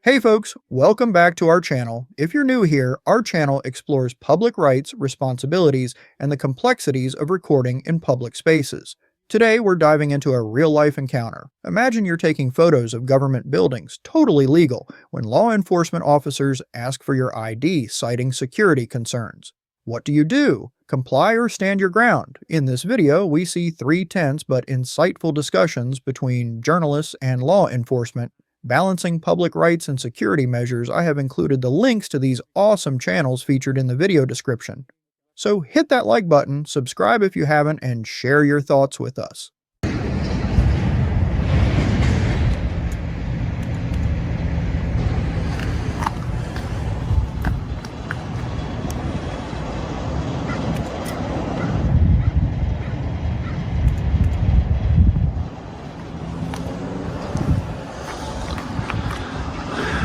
Hey folks, welcome back to our channel. If you're new here, our channel explores public rights, responsibilities, and the complexities of recording in public spaces. Today, we're diving into a real-life encounter. Imagine you're taking photos of government buildings, totally legal, when law enforcement officers ask for your ID, citing security concerns. What do you do? Comply or stand your ground? In this video, we see three tense but insightful discussions between journalists and law enforcement. Balancing public rights and security measures, I have included the links to these awesome channels featured in the video description. So hit that like button, subscribe if you haven't, and share your thoughts with us.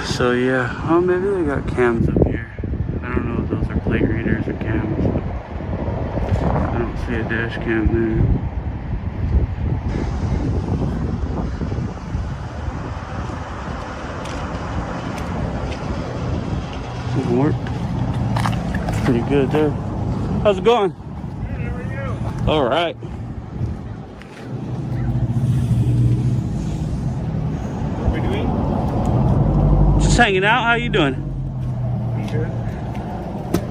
So yeah, oh maybe they got cams up here. I don't know if those are plate readers or cams. I don't see a dash cam there. Doesn't work. Pretty good there. How's it going? Good, how are you? All right. What are we doing? Just hanging out. How you doing? I'm good.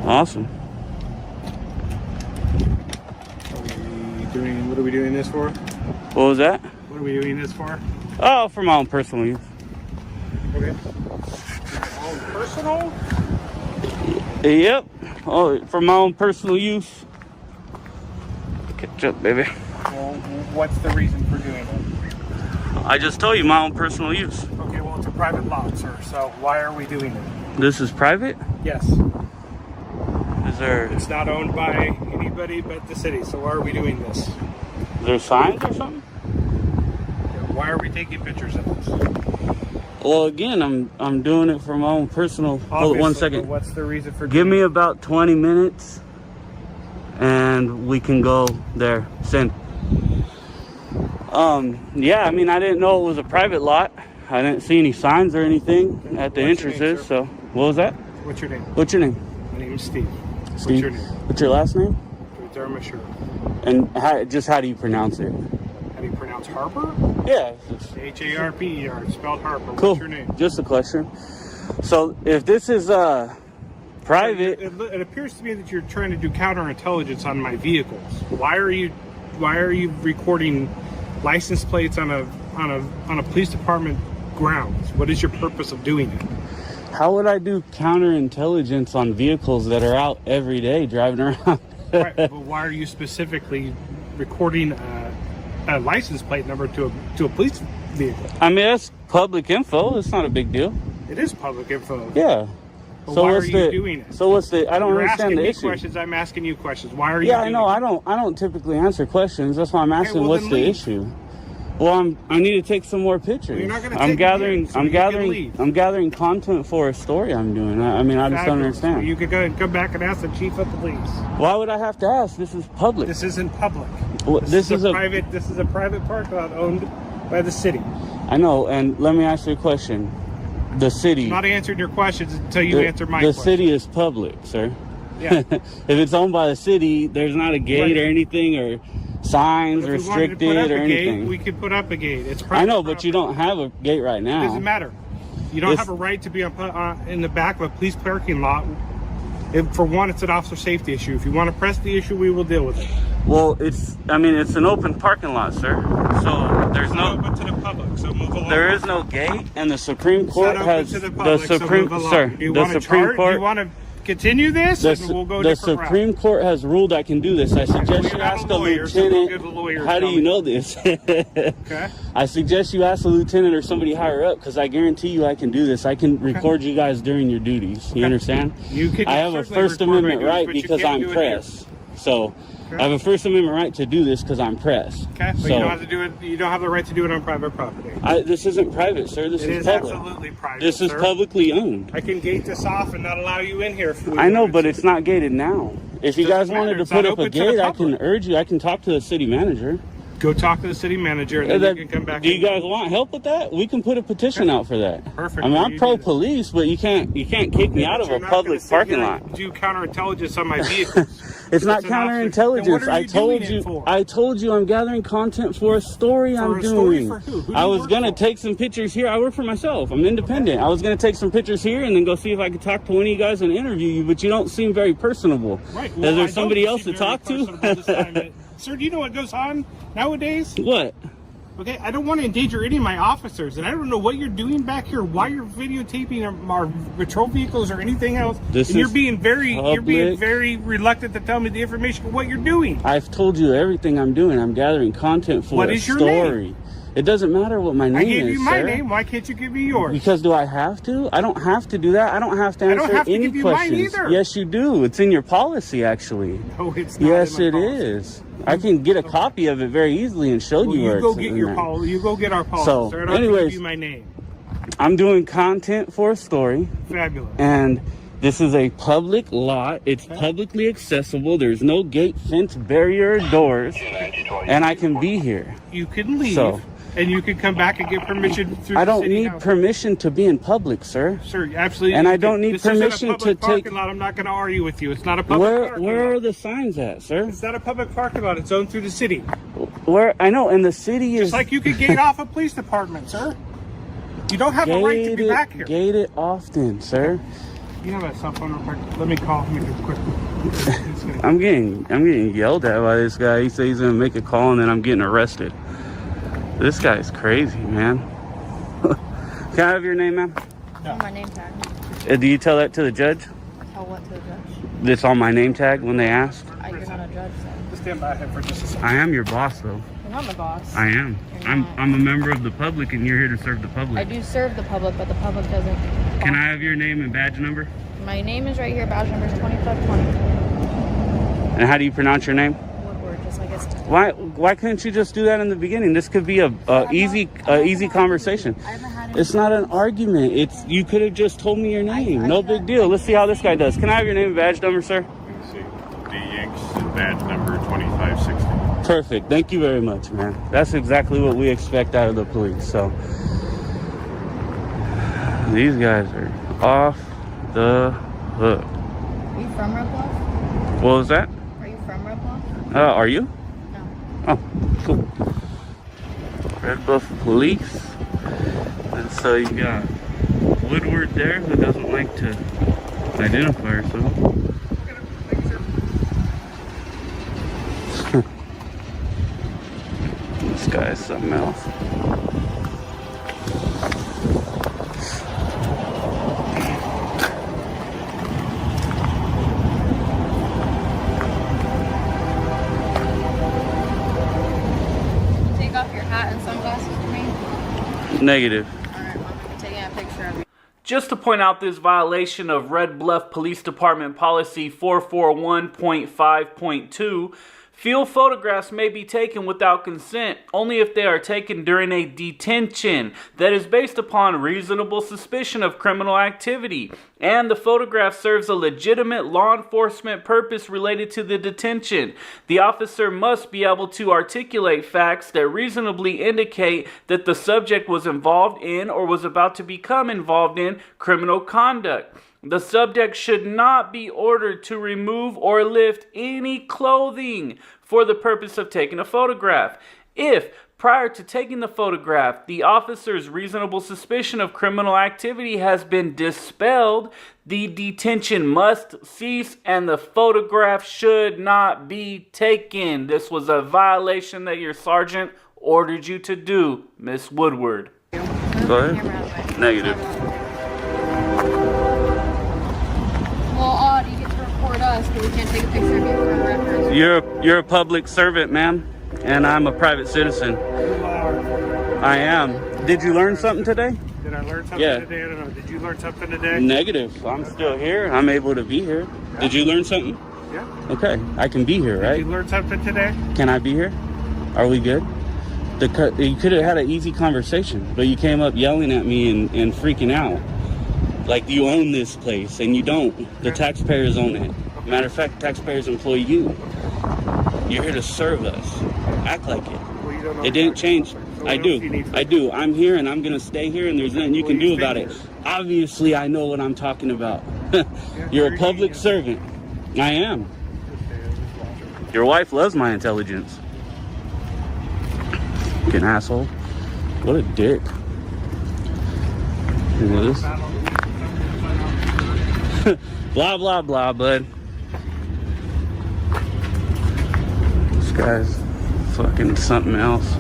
Awesome. What are we doing this for? What was that? What are we doing this for? Oh, for my own personal use. Okay. All personal? Yep. Oh, for my own personal use. Catch up, baby. Well, what's the reason for doing it? I just told you my own personal use. Okay, well, it's a private lot, sir, so why are we doing it? This is private? Yes. Is there It's not owned by anybody but the city, so why are we doing this? signs or something? Why are we taking pictures of this? Well, again, I'm doing it for my own personal. Hold it one Obviously, second. but what's the reason for Give doing me about 20 minutes and we can go there. Send. Yeah, I mean, I didn't know it was a private lot. I didn't see any signs or anything at the What's your name, entrances. sir? So, what was that? What's your name? What's your name? My name is Steve. Steve. What's your name? What's your last name? Dermashire. And how do you pronounce it? How do you pronounce Harper? Yeah. H-A-R-P-E-R, spelled Harper. Cool. What's your name? Just a question. So, if this is private, It appears to me that you're trying to do counterintelligence on my vehicles. Why are you recording license plates on a police department grounds? What is your purpose of doing it? how would I do counterintelligence on vehicles that are out every day driving around? Right, but why are you specifically recording a license plate number to a police vehicle? I mean, that's public info. It's not a big deal. It is public info. Yeah. But So why what's are you the doing it? So what's the? I don't You're understand asking the me issue. questions. I'm asking you questions. Why are you? Yeah, I doing know. it? I don't typically answer questions. That's why I'm asking. well, what's then the leave. issue? Well, I need to take some more pictures. Well, you're not gonna I'm take gathering. them, so I'm you can gathering. leave. I'm gathering content for a story I'm doing. I mean, I just don't Fabulous. understand. You could go and come back and ask the chief of police. Why would I have to ask? This is public. This isn't public. Well, This is a private park lot owned by the city. I know. And let me ask you a question. The city. I'm not answering your questions until you answer my The question. city is public, sir. Yeah. If it's owned by the city, there's not a gate Right. or anything or signs If we wanted to put restricted up or a gate, anything. we could put up a gate. It's private I know, but you property. don't have a gate right now. It doesn't matter. You don't It's- have a right to be in the back of a police parking lot. For one, it's an officer safety issue. If you want to press the issue, we will deal with it. Well, it's an open parking lot, sir. So there's It's no, open to the public, so move along. there is no gate, and the Supreme Court It's not open has to the public, so Supreme, move along. sir, Do you the want to Supreme chart? Do you Court, want to continue this, the, and we'll go a the different Supreme route? Court has ruled I can do this. I suggest We're you not ask a a lawyer, so we'll lieutenant. get a lawyer to How do tell you me. know this? Okay. I suggest you ask a lieutenant or somebody higher up, because I guarantee you I can do this. I can record you guys during your duties. You understand? You can I have a certainly First record my Amendment duties, right but you because can't I'm do it here. press. So I have a First Amendment right to do this because I'm press. Okay, but So you don't have to do it. You don't have the right to do it on private property. this isn't private, sir. This It is is public. absolutely private. This is sir. publicly owned. I can gate this off and not allow you in here. If we I know, wanted but to. it's not gated now. If you guys Doesn't wanted matter. to It's put not up a open to the gate, I can public. urge you. I can talk to the city manager. Go talk to the city manager, and then you can come back. Do you guys want help with that? We can put a petition out for that. Perfect. I mean, I'm pro-police, but you can't kick me out of a public parking lot. Do counterintelligence on my vehicles. It's not counterintelligence. I told you I'm gathering content for a story I'm doing. For who? I was gonna take some pictures here. I work for myself. I'm independent. I was gonna take some pictures here and then go see if I could talk to one of you guys and interview you, but you don't seem very personable. Right. Well, is there somebody else to talk to? Sir, do you know what goes on nowadays? What? Okay, I don't want to endanger any of my officers, and I don't know what you're doing back here, why you're videotaping our patrol vehicles or anything else. You're being very reluctant to tell me the information of what you're doing. I've told you everything I'm doing. I'm gathering content for a story. Name? It doesn't matter what my name is. I gave you my name. Why can't you give me yours? Because do I have to? I don't have to do that. I don't have to answer any questions. Mine either. Yes, you do. It's in your policy, actually. No, it's not. Yes, it is. I can get a copy of it very easily and show you where it's in there. You go get our policy. So, sir. I don't anyways, give you my name. I'm doing content for a story. Fabulous. And this is a public lot. It's publicly accessible. There's no gate, fence, barrier, doors. And I can be here. You can leave. And you can come back and get permission through I don't need permission to be in public, sir. Sir, absolutely. And I don't need permission to take... parking lot. I'm not going to argue with you. It's not a public parking lot. Where are the signs at, sir? It's not a public parking lot. It's owned through the city. Where? I know, and the city is... Just like you could gate off a police department, sir. You don't have a right to be back here. Gate it often, sir. You have a cell phone real quick? Let me call him quickly. I'm getting yelled at by this guy. He says he's going to make a call, and then I'm getting arrested. This guy's crazy, man. Can I have your name, ma'am? It's on my name tag. Do you tell that to the judge? Tell what to the judge? It's on my name tag when they asked? You're not a judge, so. Just stand by him for just a second. I am your boss, though. You're not my boss. I am. I'm a member of the public, and you're here to serve the public. I do serve the public, but the public doesn't. Can I have your name and badge number? My name is right here. Badge number is 2520. And how do you pronounce your name? Woodward, just like it's. Why couldn't you just do that in the beginning? This could be a easy conversation. It's not an argument. You could have just told me your name. No big deal. Let's see how this guy does. Can I have your name and badge number, sir? Let's see. D. Yanks, badge number 2560. Perfect. Thank you very much, man. That's exactly what we expect out of the police. So these guys are off the hook. Are you from Red Bluff? What was that? Are you from Red Bluff? Are you? No. Oh, cool. Red Bluff Police. And so you got Woodward there who doesn't like to identify herself. This guy is something else. Take off your hat and sunglasses for me? Negative. Alright, well, I'm taking a picture of you. Just to point out this violation of Red Bluff Police Department Policy 441.5.2, field photographs may be taken without consent only if they are taken during a detention that is based upon reasonable suspicion of criminal activity, and the photograph serves a legitimate law enforcement purpose related to the detention. The officer must be able to articulate facts that reasonably indicate that the subject was involved in or was about to become involved in criminal conduct. The subject should not be ordered to remove or lift any clothing for the purpose of taking a photograph. If, prior to taking the photograph, the officer's reasonable suspicion of criminal activity has been dispelled, the detention must cease and the photograph should not be taken. This was a violation that your sergeant ordered you to do, Miss Woodward. Go ahead. Negative. Well, you get to report us, but we can't take a picture of you for reference. You're a public servant, ma'am, and I'm a private citizen. I am. Did you learn something today? Did I learn something today? I don't know. Did you learn something today? Negative. I'm still here. I'm able to be here. Yeah. Did you learn something? Yeah. Okay. I can be here, right? Did you learn something today? Can I be here? Are we good? You could have had an easy conversation, but you came up yelling at me and freaking out. Like you own this place, and you don't. The taxpayers own it. Matter of fact, taxpayers employ you. You're here to serve us. Act like it. Well, you don't know It didn't the change. facts, so what I else do you do. need from I me? do. I'm here and I'm gonna stay here, and there's nothing you can Well, you do about stay it. here. Obviously, I know what I'm talking about. You're you're a public genius. servant. I am. Your wife loves my intelligence. Fucking asshole. What a dick. It is. Blah, blah, blah, bud. This guy's fucking something else.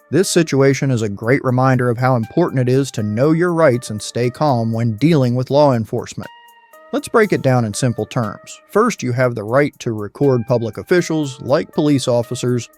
This situation is a great reminder of how important it is to know your rights and stay calm when dealing with law enforcement. Let's break it down in simple terms. First, you have the right to record public officials, like police officers,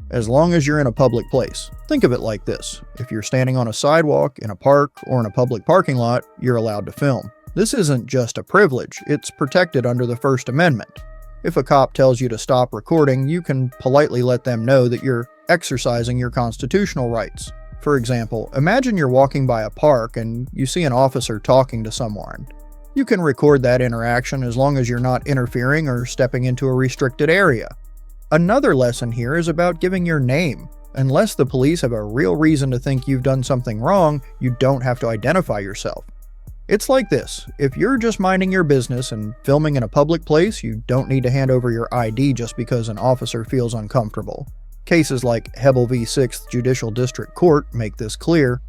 as long as you're in a public place. Think of it like this. If you're standing on a sidewalk, in a park, or in a public parking lot, you're allowed to film. This isn't just a privilege, it's protected under the First Amendment. If a cop tells you to stop recording, you can politely let them know that you're exercising your constitutional rights. For example, imagine you're walking by a park and you see an officer talking to someone. You can record that interaction as long as you're not interfering or stepping into a restricted area. Another lesson here is about giving your name. Unless the police have a real reason to think you've done something wrong, you don't have to identify yourself. It's like this. If you're just minding your business and filming in a public place, you don't need to hand over your ID just because an officer feels uncomfortable. Cases like Hebel v. 6th Judicial District Court make this clear.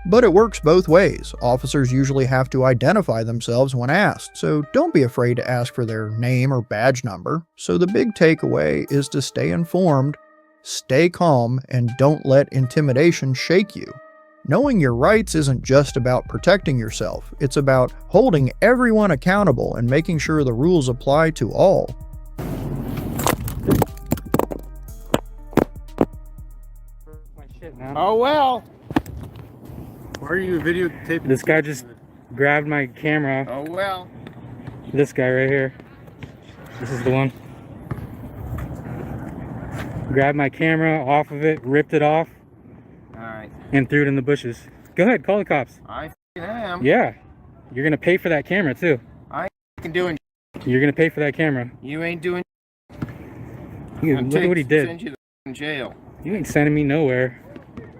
But it works both ways. Officers usually have to identify themselves when asked, so don't be afraid to ask for their name or badge number. So the big takeaway is to stay informed, stay calm, and don't let intimidation shake you. Knowing your rights isn't just about protecting yourself, it's about holding everyone accountable and making sure the rules apply to all. Oh well. Why are you videotaping? This guy just grabbed my camera. Oh well. This guy right here. This is the one. Grabbed my camera off of it, ripped it off, Alright. and threw it in the bushes. Go ahead, call the cops. I f***ing am. Yeah. You're gonna pay for that camera too. F***ing doing. You're gonna pay for that camera. You ain't doing. Look at what he did. Send you to jail. You ain't sending me nowhere.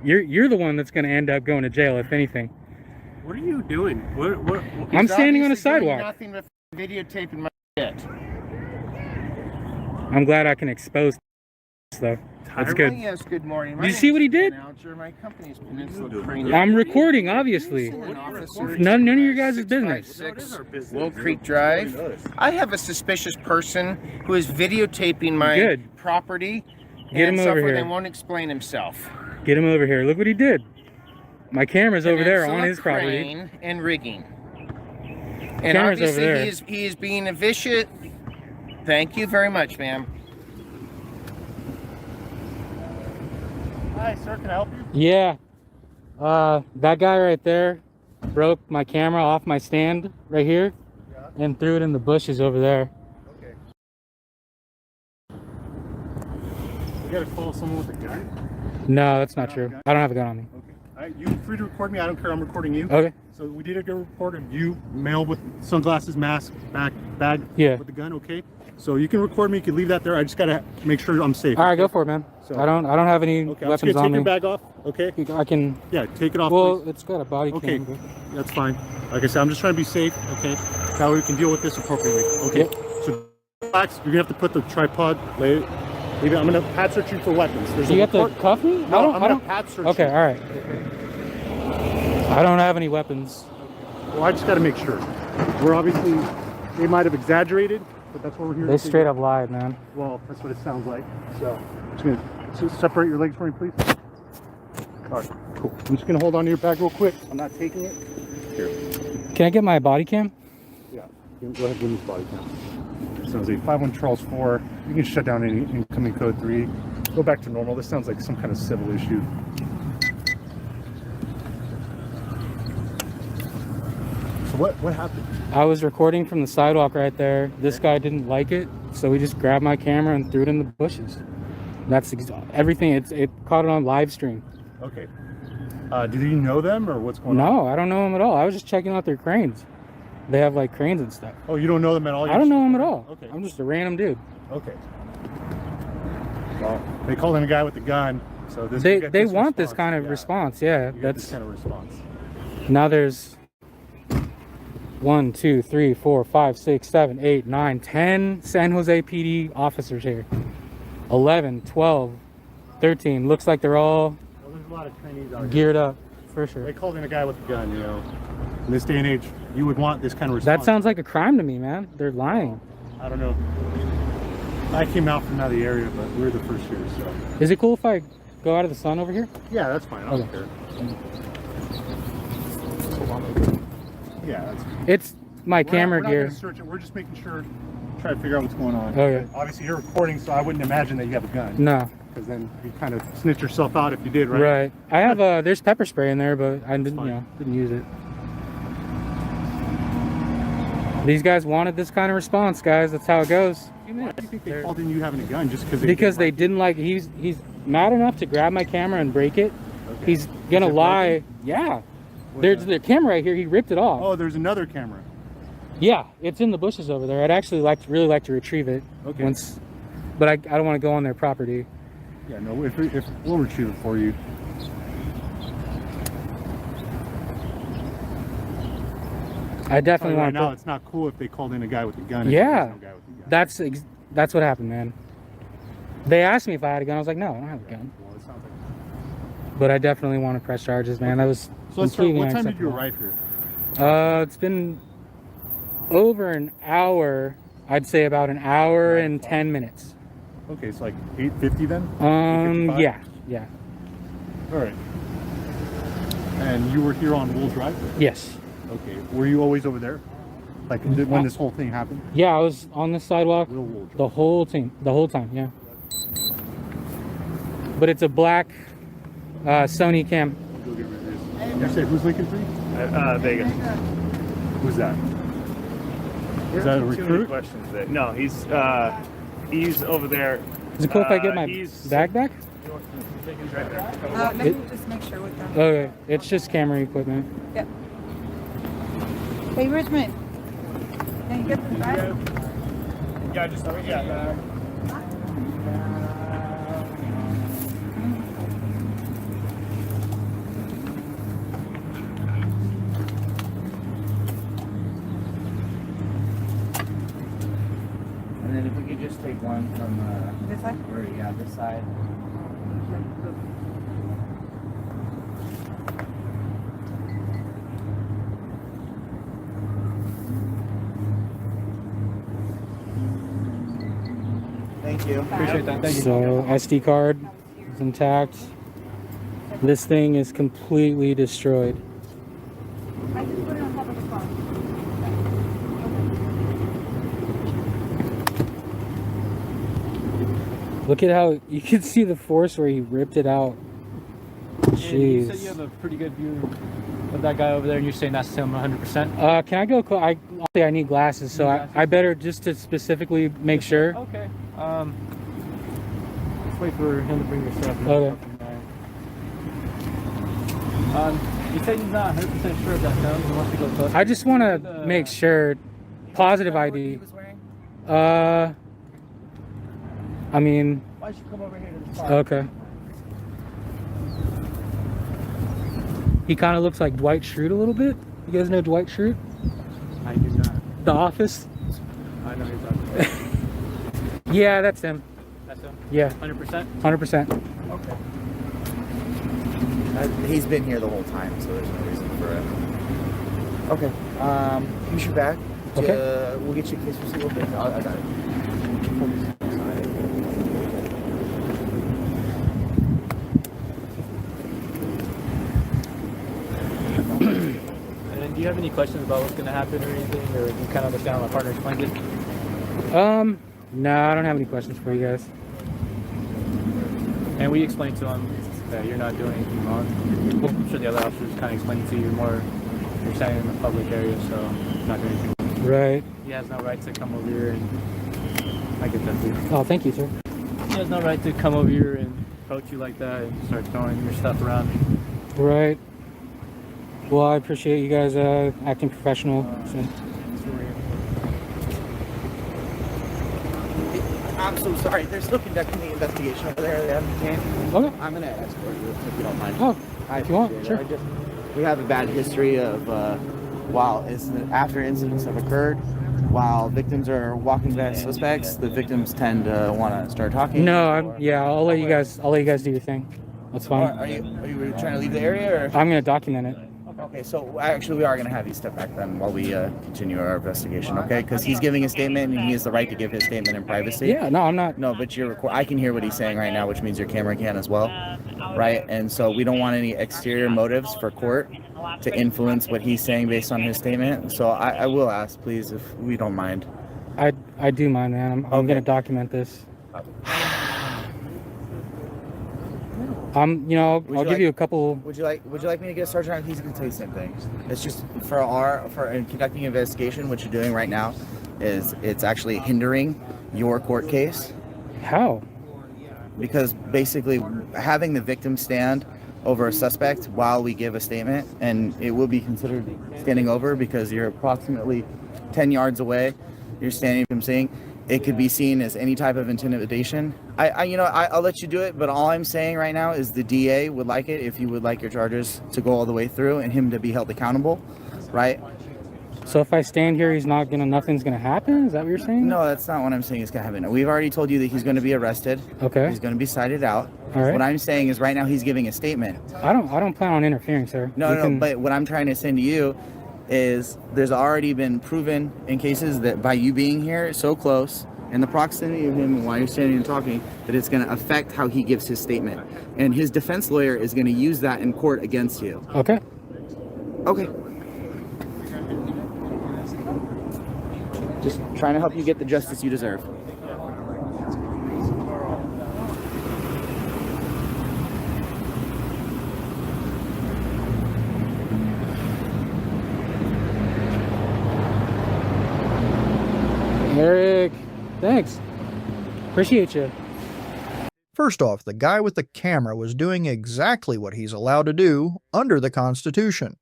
You're the one that's gonna end up going to jail, if anything. What are you doing? What? I'm standing on a He's obviously doing sidewalk. Nothing but videotaping my shit. I'm glad I can expose though. That's good. Yes, good morning. Did you see what he did? My company's Peninsula Crane. I'm recording, obviously. None of your guys' business. 656 Will Creek Drive. I have a suspicious person who is videotaping my Good. property. Get and him so over forth here. and won't explain himself. Get him over here. Look what he did. My camera's over there Peninsula on his property. Crane and rigging. And Camera's over obviously there. he is being a vicious. Thank you very much, ma'am. Hi, sir. Can I help you? Yeah. That guy right there broke my camera off my stand right here and threw it in the bushes over there. Okay. You gotta call someone with a gun? No, that's not true. I don't have a gun on me. Okay. You're free to record me. I don't care. I'm recording you. Okay. So we did a good report of you, male with sunglasses, mask, bag Yeah. with the gun. Okay. So you can record me. You can leave that there. I just gotta make sure I'm safe. All right, go for it, man. So- I don't have any Okay. I'm just weapons gonna on take your me. bag off. Okay. I can. Yeah. Take it off. Well, please. it's got a body Okay. cam. but- That's fine. Like I said, I'm just trying to be safe. Okay. That way we can deal with this appropriately. Okay. Yep. So relax. You're gonna have to put the tripod. Leave it. I'm gonna pat search you for weapons. There's You a got to report. cuff me? No, I'm I gonna don't. pat search Okay, you. all right. I don't have any weapons. Well, I just got to make sure. We're obviously, they might have exaggerated, but that's what we're here They to straight figure. up lied, man. Well, that's what it sounds like. So, I'm just going to separate your legs for me, please. All right, cool. I'm just going to hold on to your bag real quick. I'm not taking it. Here. Can I get my body cam? Yeah. Go ahead and give me this body count. Sounds like 51 Charles 4. You can shut down any incoming code 3. Go back to normal. This sounds like some kind of civil issue. So what happened? I was recording from the sidewalk right there. This guy didn't like it, so he just grabbed my camera and threw it in the bushes. That's everything. It caught it on live stream. Okay. Did you know them or what's going on? No, I don't know him at all. I was just checking out their cranes. They have like cranes and stuff. Oh, you don't know them at all? I don't know him at all. Okay. I'm just a random dude. Okay. Well, they called in a guy with a gun, so this they want this kind of response. Yeah, that's this kind of response. Now there's 1, 2, 3, 4, 5, 6, 7, 8, 9, 10 San Jose PD officers here. 11, 12, 13. Looks like they're all There's a lot of trainees out geared up for sure. They called in a guy with a gun, you know. In this day and age, you would want this kind of response. That sounds like a crime to me, man. They're lying. I don't know. I came out from another area, but we're the first here, so. Is it cool if I go out of the sun over here? Yeah, that's fine. I don't care. Yeah, that's fine. It's my camera we're not gear. Gonna search it. We're just making sure, try to figure out what's going on. Okay. Obviously, you're recording, so I wouldn't imagine that you have a gun. No. Because then you kind of snitch yourself out if you did, right? Right. I have there's pepper spray in there, but I didn't, didn't use it. These guys wanted this kind of response, guys. That's how it goes. Why do you think they called in you having a gun? Just because they didn't like. He's mad enough to grab my camera and break it. Okay. He's gonna lie. Broken? Yeah. There's the camera right here. He ripped it off. Oh, there's another camera. Yeah, it's in the bushes over there. I'd actually really like to retrieve it. Okay. Once, but I don't want to go on their property. Yeah, no. If we'll retrieve it for you. I definitely want to. Right now, it's not cool if they called in a guy with a gun. Yeah, no guy with a gun. That's what happened, man. They asked me if I had a gun. I was like, no, I don't have a gun. Well, it sounds like... But I definitely want to press charges, man. That was so. What time did you arrive here? It's been over an hour. I'd say about an hour and 10 minutes. Okay, it's like 8:50 then. 8:55? Yeah. All right. And you were here on Wool Drive? Yes. Okay. Were you always over there? Like when this whole thing happened? Yeah, I was on the sidewalk the whole time, yeah. But it's a black Sony cam. You say who's Lincoln Free? Vegas. Who's that? Is that a recruit? Questions that, no, he's over there. Is it cool if I get my bag back? Let me just make sure with them. Okay, it's just camera equipment. Yep. Hey, Richmond, can you get the bag? Yeah, just yeah. And then if we could just take one from this side? This side. Thank you. Appreciate that. Thank you. So SD card is intact. This thing is completely destroyed. I just put it on top of the car. Look at how you can see the force where he ripped it out. Jeez. You said you have a pretty good view of that guy over there, and you're saying that's him 100%? Can I go? I need glasses, so I better just to specifically make sure. Okay. Let's wait for him to bring your stuff. Okay. You said he's not 100% sure of that gun. He wants to go closer. I just want to make sure. Positive ID. I mean. Why don't you come over here to the car? Okay. He kind of looks like Dwight Schrute a little bit. You guys know Dwight Schrute? I do not. The Office? I know he's up there. Yeah, that's him. That's him? Yeah. 100%? 100%. Okay. He's been here the whole time, so there's no reason for it. Okay. Give me your bag. Okay. We'll get you a case receipt real quick. I got it. And do you have any questions about what's going to happen or anything, or you kind of understand how my partner explained it? No, I don't have any questions for you guys. And we explained to him that you're not doing anything wrong. I'm sure the other officers kind of explained to you you're standing in the public area, so you're not doing anything wrong. Right. He has no right to come over here and I get that too. Oh, thank you, sir. He has no right to come over here and approach you like that and start throwing your stuff around. Right. Well, I appreciate you guys acting professional. So. I'm so sorry. They're still conducting the investigation over there. They haven't changed. Okay. I'm gonna escort you if you don't mind. Oh, if you want, sure. We have a bad history of after incidents have occurred, while victims are walking past suspects, the victims tend to want to start talking. No, I'll let you guys do your thing. That's fine. Are you trying to leave the area, or? I'm gonna document it. Okay, so actually we are going to have you step back then while we continue our investigation, okay? Because he's giving a statement and he has the right to give his statement in privacy. Yeah, no, I'm not. No, but I can hear what he's saying right now, which means your camera can as well, right? And so we don't want any exterior motives for court to influence what he's saying based on his statement. So I will ask, please, if we don't mind. I do mind, man. I'm going to document this. I'll give you a couple. Would you like me to get a sergeant on? He's going to tell you the same thing. It's just for conducting an investigation. What you're doing right now is it's actually hindering your court case. How? Because basically having the victim stand over a suspect while we give a statement, and it will be considered standing over because you're approximately 10 yards away. You're standing from seeing. It could be seen as any type of intimidation. I'll let you do it, but all I'm saying right now is the DA would like it if you would like your charges to go all the way through and him to be held accountable, right? So if I stand here, nothing's gonna happen? Is that what you're saying? No, that's not what I'm saying is gonna happen. We've already told you that he's gonna be arrested. Okay. He's gonna be cited out. All right. What I'm saying is right now he's giving a statement. I don't plan on interfering, sir. But what I'm trying to say to you is there's already been proven in cases that by you being here so close and the proximity of him while you're standing and talking, that it's going to affect how he gives his statement. And his defense lawyer is going to use that in court against you. Okay. Okay. Just trying to help you get the justice you deserve. Eric, thanks. Appreciate you. First off, the guy with the camera was doing exactly what he's allowed to do under the Constitution.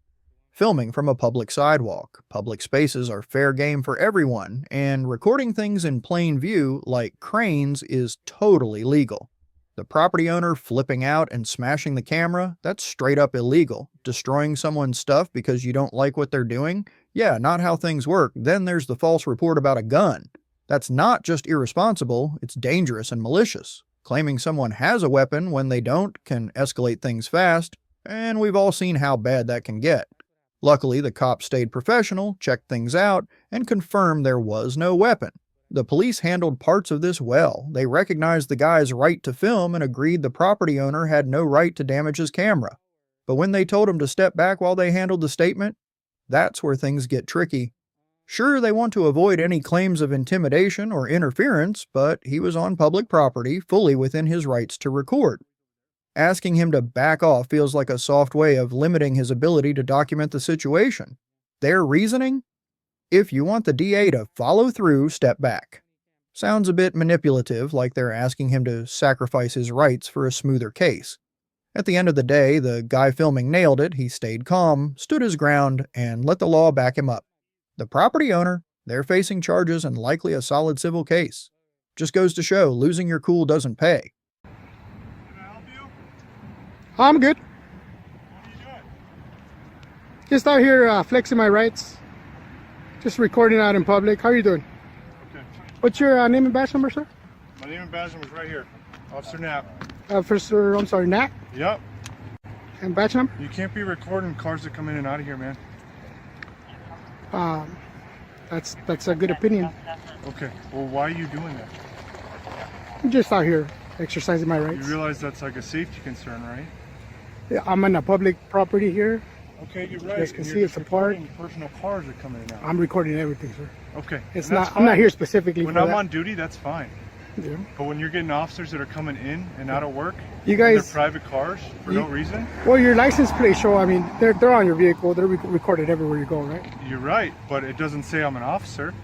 Filming from a public sidewalk. Public spaces are fair game for everyone, and recording things in plain view, like cranes, is totally legal. The property owner flipping out and smashing the camera, that's straight up illegal. Destroying someone's stuff because you don't like what they're doing? Yeah, not how things work. Then there's the false report about a gun. That's not just irresponsible, it's dangerous and malicious. Claiming someone has a weapon when they don't can escalate things fast, and we've all seen how bad that can get. Luckily, the cops stayed professional, checked things out, and confirmed there was no weapon. The police handled parts of this well. They recognized the guy's right to film and agreed the property owner had no right to damage his camera. But when they told him to step back while they handled the statement, that's where things get tricky. Sure, they want to avoid any claims of intimidation or interference, but he was on public property, fully within his rights to record. Asking him to back off feels like a soft way of limiting his ability to document the situation. Their reasoning? If you want the DA to follow through, step back. Sounds a bit manipulative, like they're asking him to sacrifice his rights for a smoother case. At the end of the day, the guy filming nailed it. He stayed calm, stood his ground, and let the law back him up. The property owner, they're facing charges and likely a solid civil case. Just goes to show, losing your cool doesn't pay. I'm good. Just out here flexing my rights. Just recording out in public. How are you doing? Okay. What's your name and badge number, sir? My name and badge number is right here. Officer Knapp. Officer, I'm sorry, Nat? Yep. And badge number? You can't be recording cars that come in and out of here, man. That's a good opinion. Okay. Well, why are you doing that? I'm just out here exercising my rights. You realize that's like a safety concern, right? Yeah, I'm on a public property here. Okay, you're right. You guys can see it's a park. Personal cars are coming in and out. I'm recording everything, sir. Okay. It's not. I'm not here specifically when for I'm that. on duty, that's fine. Yeah. But when you're getting officers that are coming in and out of work, you guys, in their private cars for no reason. Well, your license plate show. I mean, they're on your vehicle. They're recorded everywhere you go, right? You're right, but it doesn't say I'm an officer.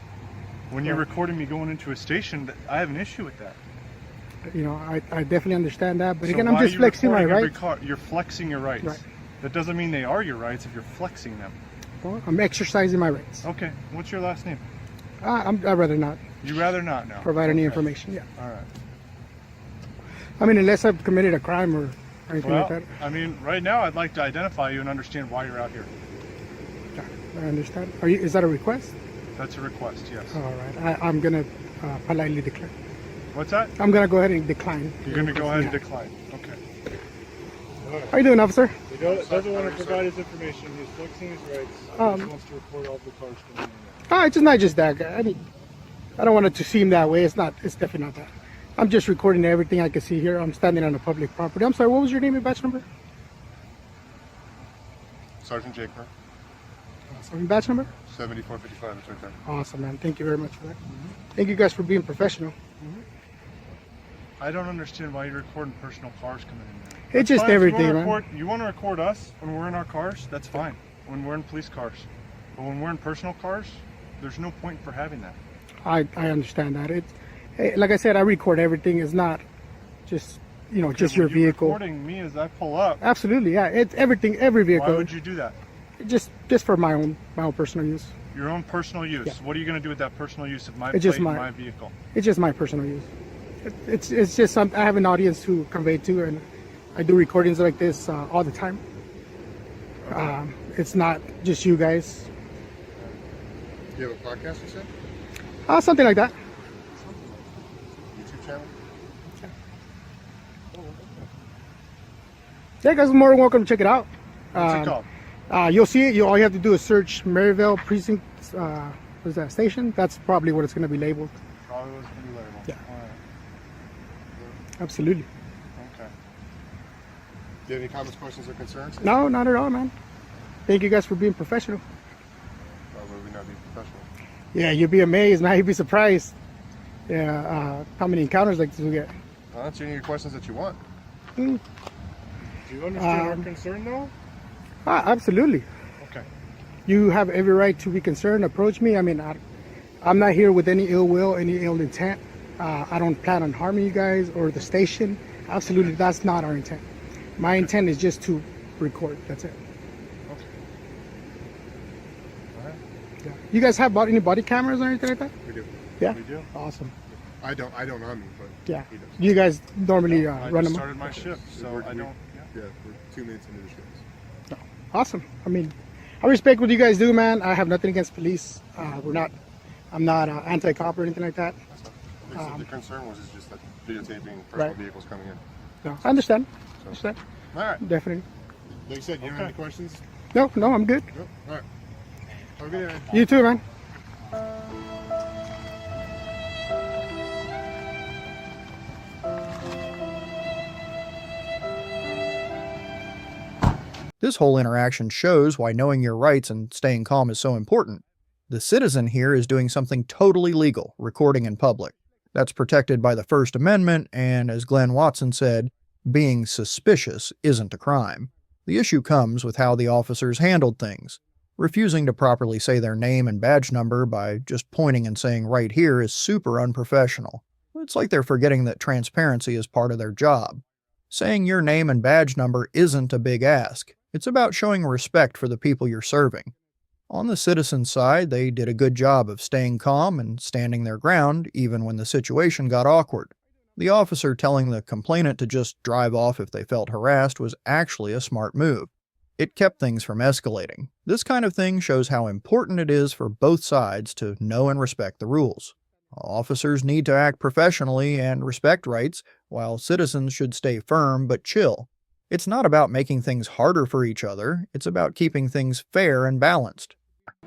When you're recording me going into a station, I have an issue with that. You know, I definitely understand that, but so again, I'm just flexing my rights. You're flexing your rights. Right. That doesn't mean they are your rights if you're flexing them. Well, I'm exercising my rights. Okay. What's your last name? I'd rather not. You rather not know? provide any information. Yeah. All right. I mean, unless I've committed a crime or anything Well, like that. I mean, right now I'd like to identify you and understand why you're out here. I understand. Are you? Is that a request? That's a request, yes. All right. I'm gonna politely decline. What's that? I'm gonna go ahead and decline. You're going to go ahead and decline. Okay. How you doing, officer? He doesn't want to provide his information. He's flexing his rights. He wants to record all the cars coming in. It's not just that guy. I mean, I don't want it to seem that way. It's not. It's definitely not that. I'm just recording everything I can see here. I'm standing on a public property. I'm sorry. What was your name and badge number? Sergeant Jaker. Sergeant badge number? 7455. It's right there. Awesome, man. Thank you very much for that. Thank you guys for being professional. I don't understand why you're recording personal cars coming in there. It's just everything, man. You want to record us when we're in our cars? That's fine. When we're in police cars. But when we're in personal cars, there's no point for having that. I understand that. Like I said, I record everything. It's not just, just your vehicle. Recording me as I pull up. Absolutely, yeah. It's everything, every vehicle. Why would you do that? Just for my own personal use. Your own personal use. Yeah. What are you going to do with that personal use of my It's plate just and my vehicle? It's just my personal use. It's just something I have an audience to convey to, and I do recordings like this all the time. Okay. It's not just you guys. Do you have a podcast, you said? Something like that. YouTube channel? Yeah, guys, are more than welcome to check it out. What's it called? You'll see it. All you have to do is search Maryville Precinct. What's that station? That's probably what it's going to be labeled. Probably what's going to be labeled. Yeah. All right. Absolutely. Okay. Do you have any comments, questions, or concerns? No, not at all, man. Thank you guys for being professional. Why would we not be professional? Yeah, you'd be amazed, man. You'd be surprised. Yeah, how many encounters like this we get. I'll answer any of your questions that you want. Mm. Do you understand our concern, though? Absolutely. Okay. You have every right to be concerned. Approach me. I mean, I'm not here with any ill will, any ill intent. I don't plan on harming you guys or the station. Absolutely, that's not our intent. My intent is just to record. That's it. Okay. All right. Yeah. You guys have any body cameras or anything like that? We do. Yeah. We do. Awesome. I don't on me, but yeah. He does. You guys normally I run just them. started my shift, so I don't. Yeah, we're 2 minutes into the shift. No. Awesome. I mean, I respect what you guys do, man. I have nothing against police. I'm not anti-cop or anything like that. The concern was just that videotaping personal vehicles coming in. No, I understand. So. Understand. All right. Definitely. Like you said, you have any questions? No, I'm good. Nope. All right. Have a good day. You too, man. This whole interaction shows why knowing your rights and staying calm is so important. The citizen here is doing something totally legal, recording in public. That's protected by the First Amendment, and as Glenn Watson said, being suspicious isn't a crime. The issue comes with how the officers handled things. Refusing to properly say their name and badge number by just pointing and saying right here is super unprofessional. It's like they're forgetting that transparency is part of their job. Saying your name and badge number isn't a big ask. It's about showing respect for the people you're serving. On the citizen's side, they did a good job of staying calm and standing their ground even when the situation got awkward. The officer telling the complainant to just drive off if they felt harassed was actually a smart move. It kept things from escalating. This kind of thing shows how important it is for both sides to know and respect the rules. Officers need to act professionally and respect rights, while citizens should stay firm but chill. It's not about making things harder for each other, it's about keeping things fair and balanced.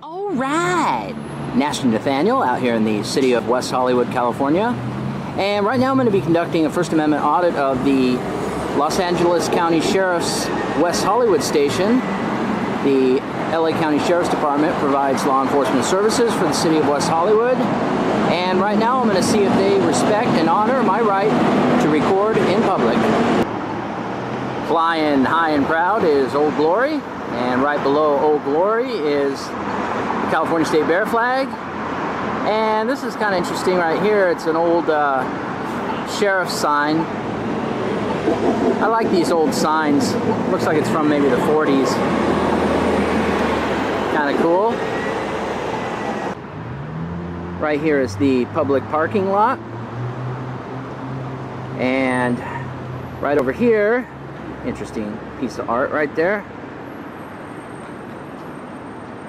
All right, National Nathaniel out here in the city of West Hollywood, California. And right now I'm going to be conducting a First Amendment audit of the Los Angeles County Sheriff's West Hollywood station. The LA County Sheriff's Department provides law enforcement services for the city of West Hollywood. And right now I'm going to see if they respect and honor my right to record in public. Flying high and proud is Old Glory, and right below Old Glory is the California State Bear flag. And this is kind of interesting right here. It's an old sheriff's sign. I like these old signs. Looks like it's from maybe the 40s. Kind of cool. Right here is the public parking lot. And right over here, interesting piece of art right there.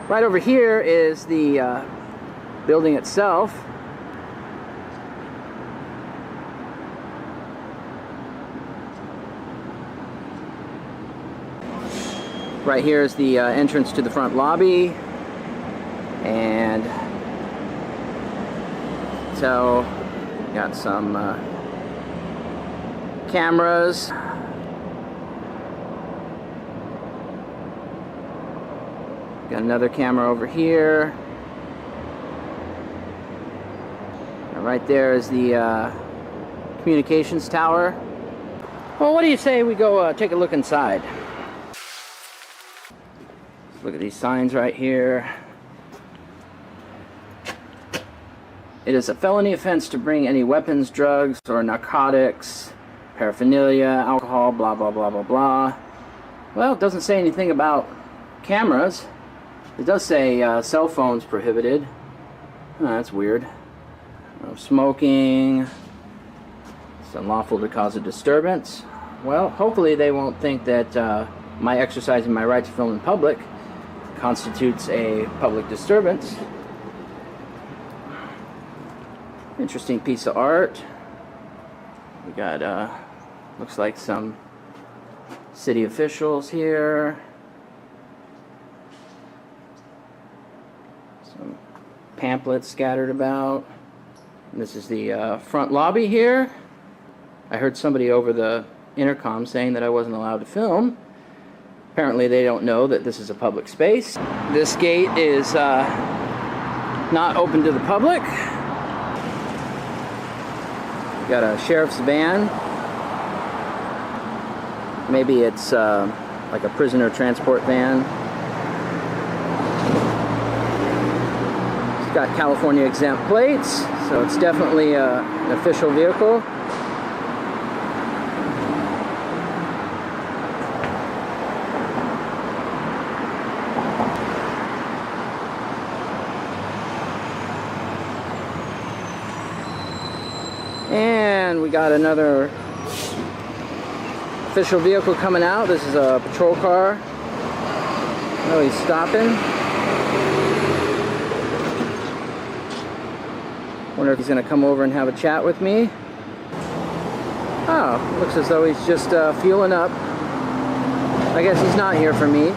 Right over here is the building itself. Right here is the entrance to the front lobby. And so, got some cameras. Got another camera over here. And right there is the communications tower. Well, what do you say we go take a look inside? Look at these signs right here. It is a felony offense to bring any weapons, drugs, or narcotics, paraphernalia, alcohol, blah, blah, blah, blah, blah. Well, it doesn't say anything about cameras. It does say cell phones prohibited. Oh, that's weird. Smoking. It's unlawful to cause a disturbance. Well, hopefully they won't think that my exercising my right to film in public constitutes a public disturbance. Interesting piece of art. We got, looks like some city officials here. Some pamphlets scattered about. And this is the front lobby here. I heard somebody over the intercom saying that I wasn't allowed to film. Apparently they don't know that this is a public space. This gate is not open to the public. Got a sheriff's van. Maybe it's like a prisoner transport van. It's got California exempt plates, so it's definitely an official vehicle. And we got another official vehicle coming out. This is a patrol car. Oh, he's stopping. Wonder if he's going to come over and have a chat with me. Oh, looks as though he's just fueling up. I guess he's not here for me.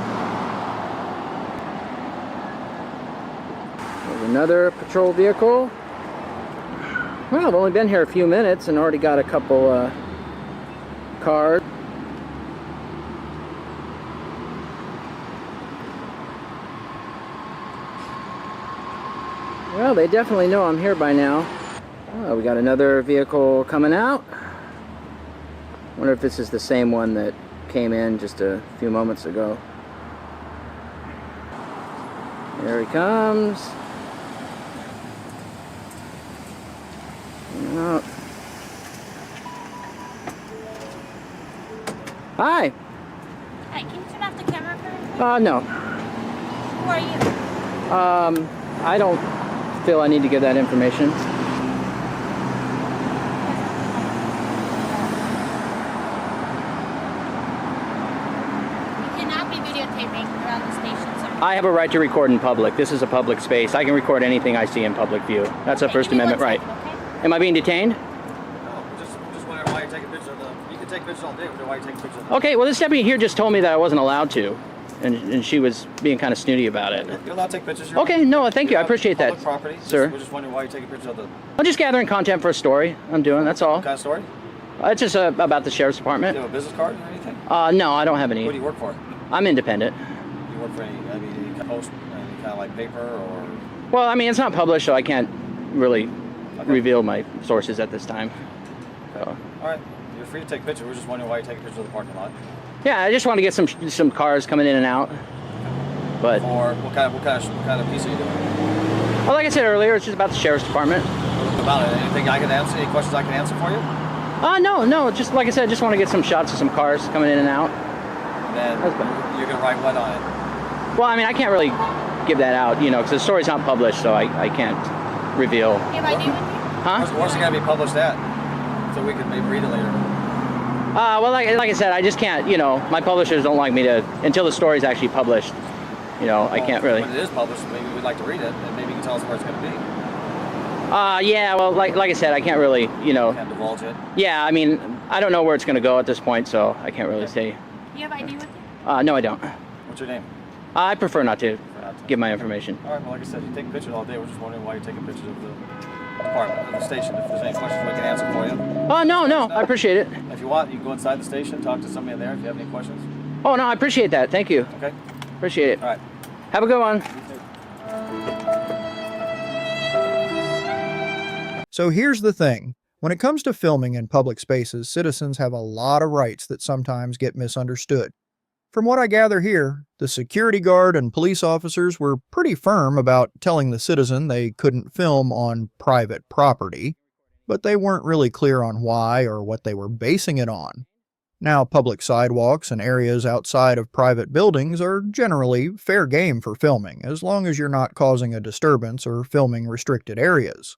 There's another patrol vehicle. Well, I've only been here a few minutes and already got a couple cars. Well, they definitely know I'm here by now. Oh, we got another vehicle coming out. Wonder if this is the same one that came in just a few moments ago. There he comes. Oh. Hi. Hi, can you turn off the camera for me? No. Who are you? I don't feel I need to give that information. You cannot be videotaping around the station, sir. I have a right to record in public. This is a public space. I can record anything I see in public view. That's a First Amendment right. Am I being detained? No, just wondering why you're taking pictures of the... You can take pictures all day, but why are you taking pictures of the... Okay, well this deputy here just told me that I wasn't allowed to. And she was being kind of snooty about it. You're allowed to take pictures. Okay, no, thank you. I appreciate that, property, sir. We're just wondering why you're taking pictures of the... I'm just gathering content for a story I'm doing, that's all. What kind of story? It's just about the sheriff's department. Do you have a business card or anything? No, I don't have any. What do you work for? I'm independent. Do you work for any post, any kind of like paper or... Well, I mean, it's not published, so I can't really reveal my sources at this time. So. All right, you're free to take pictures. We're just wondering why you're taking pictures of the parking lot. Yeah, I just want to get some cars coming in and out. But or what kind of piece are you doing? Well, like I said earlier, it's just about the sheriff's department. About it? Anything I can answer? Any questions I can answer for you? No. Just like I said, I just want to get some shots of some cars coming in and out. And then you're gonna write what on it? Well, I mean, I can't really give that out, because the story's not published, so I can't reveal. You have ID with you? Huh? Where's it going to be published at? So we can maybe read it later. Well, like I said, I just can't, you know, my publishers don't like me to, until the story's actually published, you know, I can't really. When it is published, maybe we'd like to read it, and maybe you can tell us where it's going to be. Yeah, well, like I said, I can't really, you know. Can't divulge it. Yeah, I mean, I don't know where it's going to go at this point, so I can't really say. You have ID with you? No, I don't. What's your name? I prefer not to give my information. All right, well, like I said, you take pictures all day. We're just wondering why you're taking pictures of the department, of the station. If there's any questions, we can answer for you. Oh, no, I appreciate it. If you want, you can go inside the station, talk to somebody there if you have any questions. Oh, no, I appreciate that. Thank you. Okay. Appreciate it. All right. Have a good one. So here's the thing. When it comes to filming in public spaces, citizens have a lot of rights that sometimes get misunderstood. From what I gather here, the security guard and police officers were pretty firm about telling the citizen they couldn't film on private property, but they weren't really clear on why or what they were basing it on. Now, public sidewalks and areas outside of private buildings are generally fair game for filming, as long as you're not causing a disturbance or filming restricted areas.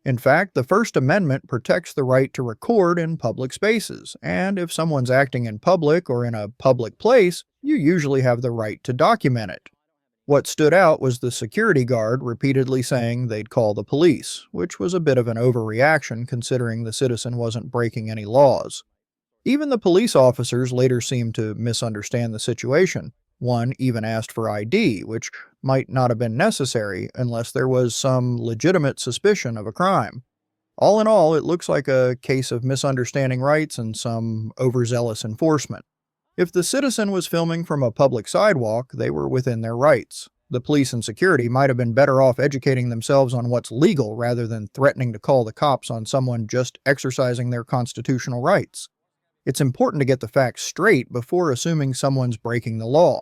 In fact, the First Amendment protects the right to record in public spaces, and if someone's acting in public or in a public place, you usually have the right to document it. What stood out was the security guard repeatedly saying they'd call the police, which was a bit of an overreaction considering the citizen wasn't breaking any laws. Even the police officers later seemed to misunderstand the situation. One even asked for ID, which might not have been necessary unless there was some legitimate suspicion of a crime. All in all, it looks like a case of misunderstanding rights and some overzealous enforcement. If the citizen was filming from a public sidewalk, they were within their rights. The police and security might have been better off educating themselves on what's legal rather than threatening to call the cops on someone just exercising their constitutional rights. It's important to get the facts straight before assuming someone's breaking the law.